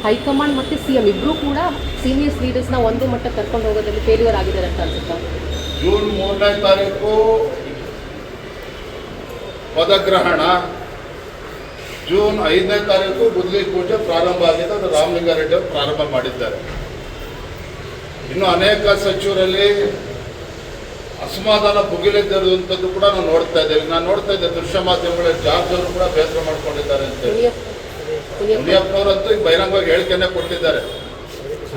High command ಮತ್ತು CM ಇಬ್ಬರೂ ಕೂಡ ಸೀನಿಯರ್ಸ್ ಲೀಡರ್ಸ್ನ ಒಂದು ಮಟ್ಟ ಕರ್ಕೊಂಡು ಹೋಗೋದ್ರಲ್ಲಿ ಫೇಲ್ಯೂರ್ ಆಗಿದ್ದಾರೆ ಅಂತ ಅನ್ಸುತ್ತಾ? ಜೂನ್ 3ನೇ ತಾರೀಕು ಪದಗ್ರಹಣ, ಜೂನ್ 5ನೇ ತಾರೀಕು ಗುದ್ಲಿ ಪೂಜೆ ಪ್ರಾರಂಭ ಆಗಿದೆ. ಅದು ರಾಮಲಿಂಗಾರೆಡ್ಡಿ ಅವರು ಪ್ರಾರಂಭ ಮಾಡಿದ್ದಾರೆ. ಇನ್ನು ಅನೇಕ ಸಚಿವರಲ್ಲಿ ಅಸಮಾಧಾನ ಭುಗಿಲಿದ್ದಿರುವಂಥದ್ದು ಕೂಡ ನಾವು ನೋಡ್ತಾ ಇದ್ದೇವೆ. ನಾನು ನೋಡ್ತಾ ಇದ್ದೆ ದೃಶ್ಯ ಮಾಧ್ಯಮಗಳಲ್ಲಿ ಜಾರ್ಜ್ ಅವರು ಕೂಡ ಬೇಸರ ಮಾಡ್ಕೊಂಡಿದ್ದಾರೆ ಅಂತೇಳಿ. ಮುನಿಯಪ್ಪನವರಂತೂ ಈಗ ಬಹಿರಂಗವಾಗಿ ಹೇಳಿಕೆಯನ್ನೇ ಕೊಟ್ಟಿದ್ದಾರೆ.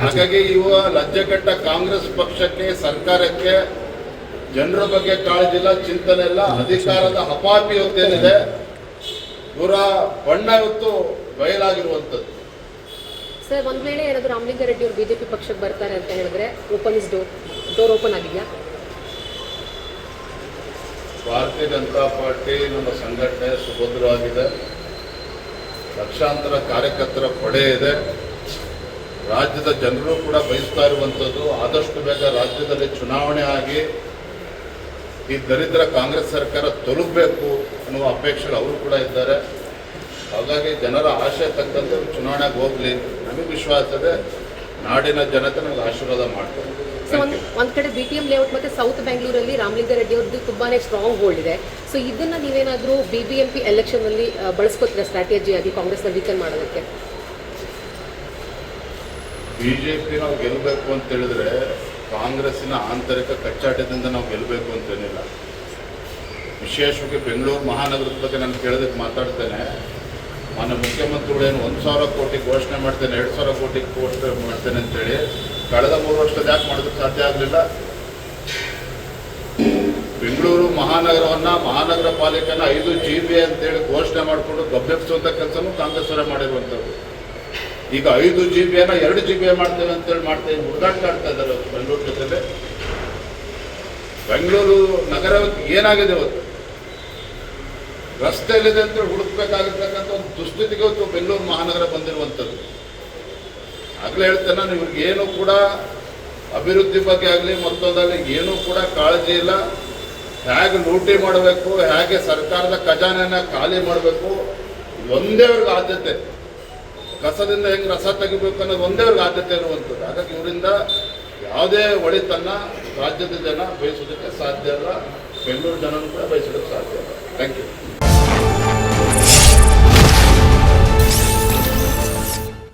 ಹಾಗಾಗಿ ಇವ ಲಜ್ಜೆಗೆಟ್ಟ ಕಾಂಗ್ರೆಸ್ ಪಕ್ಷಕ್ಕೆ, ಸರ್ಕಾರಕ್ಕೆ ಜನರ ಬಗ್ಗೆ ಕಾಳಜಿ ಇಲ್ಲ, ಚಿಂತನೆ ಇಲ್ಲ. ಅಧಿಕಾರದ ಹಪಾಪಿ ಹೊತ್ತೇನಿದೆ, ಇವರ ಬಣ್ಣ ಇವತ್ತು ಬಯಲಾಗಿರುವಂಥದ್ದು. ಸರ್, ಒಂದು ವೇಳೆ ಏನಾದರೂ ರಾಮಲಿಂಗಾರೆಡ್ಡಿ ಅವರು BJP ಪಕ್ಷಕ್ಕೆ ಬರ್ತಾರೆ ಅಂತ ಹೇಳಿದ್ರೆ ಓಪನ್ ಇಸ್ ಡೋರ್ ಓಪನ್ ಆಗಿದೆಯಾ? ಭಾರತೀಯ ಜನತಾ ಪಾರ್ಟಿ ನಮ್ಮ ಸಂಘಟನೆ ಸುಭದ್ರವಾಗಿದೆ. ಲಕ್ಷಾಂತರ ಕಾರ್ಯಕರ್ತರ ಪಡೆ ಇದೆ. ರಾಜ್ಯದ ಜನರು ಕೂಡ ಬಯಸ್ತಾ ಇರುವಂಥದ್ದು ಆದಷ್ಟು ಬೇಗ ರಾಜ್ಯದಲ್ಲಿ ಚುನಾವಣೆ ಆಗಿ ಈ ದರಿದ್ರ ಕಾಂಗ್ರೆಸ್ ಸರ್ಕಾರ ತೊಲಗಬೇಕು ಅನ್ನುವ ಅಪೇಕ್ಷೆ ಅವರು ಕೂಡ ಇದ್ದಾರೆ. ಹಾಗಾಗಿ ಜನರ ಆಶೆ ತಕ್ಕಂತೆ ಚುನಾವಣೆಗೆ ಹೋಗಲಿ, ನಮಗೆ ವಿಶ್ವಾಸ ಇದೆ. ನಾಡಿನ ಜನತೆ ನಮಗೆ ಆಶೀರ್ವಾದ ಮಾಡ್ತಾರೆ. ಒಂದು ಕಡೆ BTM ಲೇಔಟ್ ಮತ್ತು ಸೌತ್ ಬೆಂಗಳೂರಲ್ಲಿ ರಾಮಲಿಂಗಾರೆಡ್ಡಿ ಅವ್ರದ್ದು ತುಂಬಾ ಸ್ಟ್ರಾಂಗ್ ಹೋಲ್ಡ್ ಇದೆ. ಸೊ ಇದನ್ನು ನೀವೇನಾದರೂ BBMP ಎಲೆಕ್ಷನ್ನಲ್ಲಿ ಬಳಸ್ಕೊತೀರಾ ಸ್ಟ್ರಾಟಜಿಯಾಗಿ ಕಾಂಗ್ರೆಸ್ನ ವೀಕನ್ ಮಾಡೋದಕ್ಕೆ? BJP ನಾವು ಗೆಲ್ಲಬೇಕು ಅಂತ ಹೇಳಿದ್ರೆ ಕಾಂಗ್ರೆಸ್ಸಿನ ಆಂತರಿಕ ಕಚ್ಚಾಟದಿಂದ ನಾವು ಗೆಲ್ಲಬೇಕು ಅಂತೇನಿಲ್ಲ. ವಿಶೇಷವಾಗಿ ಬೆಂಗಳೂರು ಮಹಾನಗರದ ಬಗ್ಗೆ ನಾನು ಕೇಳೋದಕ್ಕೆ ಮಾತಾಡ್ತೇನೆ. ಮಾನ್ಯ ಮುಖ್ಯಮಂತ್ರಿಗಳು ಏನು 1,000 ಕೋಟಿ ಘೋಷಣೆ ಮಾಡ್ತೇನೆ, 2,000 ಕೋಟಿ ಘೋಷಣೆ ಮಾಡ್ತೇನೆ ಅಂತೇಳಿ ಕಳೆದ 3 ವರ್ಷದ ಯಾಕೆ ಮಾಡೋದಕ್ಕೆ ಸಾಧ್ಯ ಆಗಲಿಲ್ಲ? ಬೆಂಗಳೂರು ಮಹಾನಗರ ಪಾಲಿಕೆನ 5 GB ಅಂತೇಳಿ ಘೋಷಣೆ ಮಾಡಿಕೊಂಡು ಗಬ್ಬೆಪ್ಸುವಂಥ ಕೆಲಸನೂ ಕಾಂಗ್ರೆಸ್ ಅವರೇ ಮಾಡಿರುವಂಥದ್ದು. ಈಗ 5 GB 2 GB ಮಾಡ್ತೇವೆ ಅಂತೇಳಿ ಹುಡುಗಾಟ ಆಡ್ತಾ ಇದ್ದಾರೆ ಬೆಂಗಳೂರು ಜೊತೆಲೆ. ಬೆಂಗಳೂರು ನಗರ ಏನಾಗಿದೆ ಇವತ್ತು? ರಸ್ತೆಯಲ್ಲಿದೆ ಅಂತೇಳಿ ಹುಡುಕ್ಬೇಕಾಗಿರ್ತಕ್ಕಂಥ ಒಂದು ದುಸ್ಥಿತಿಗೆ ಇವತ್ತು ಬೆಂಗಳೂರು ಮಹಾನಗರ ಬಂದಿರುವಂಥದ್ದು. ಆಗಲೇ ಹೇಳ್ತೇನೆ ನಾನು, ಇವ್ರಿಗೆ ಏನೂ ಕೂಡ ಅಭಿವೃದ್ಧಿ ಬಗ್ಗೆ ಆಗಲಿ ಮತ್ತೊಂದಾಗಲಿ ಏನೂ ಕೂಡ ಕಾಳಜಿ ಇಲ್ಲ. ಹೇಗೆ ಲೂಟಿ ಮಾಡಬೇಕು, ಹೇಗೆ ಸರ್ಕಾರದ ಖಜಾನೆಯನ್ನು ಖಾಲಿ ಮಾಡಬೇಕು, ಒಂದೇ ಅವ್ರಿಗೆ ಆದ್ಯತೆ. ಕಸದಿಂದ ಹೆಂಗೆ ರಸ ತೆಗಿಬೇಕು ಅನ್ನೋದು ಒಂದೇ ಅವ್ರಿಗೆ ಆದ್ಯತೆ ಇರುವಂಥದ್ದು. ಹಾಗಾಗಿ ಇವರಿಂದ ಯಾವುದೇ ಒಳಿತನ್ನು ರಾಜ್ಯದ ಜನ ಬಯಸೋದಕ್ಕೆ ಸಾಧ್ಯ ಇಲ್ಲ, ಬೆಂಗಳೂರು ಜನನೂ ಕೂಡ ಬಯಸೋದಕ್ಕೆ ಸಾಧ್ಯ ಇಲ್ಲ. Thank you.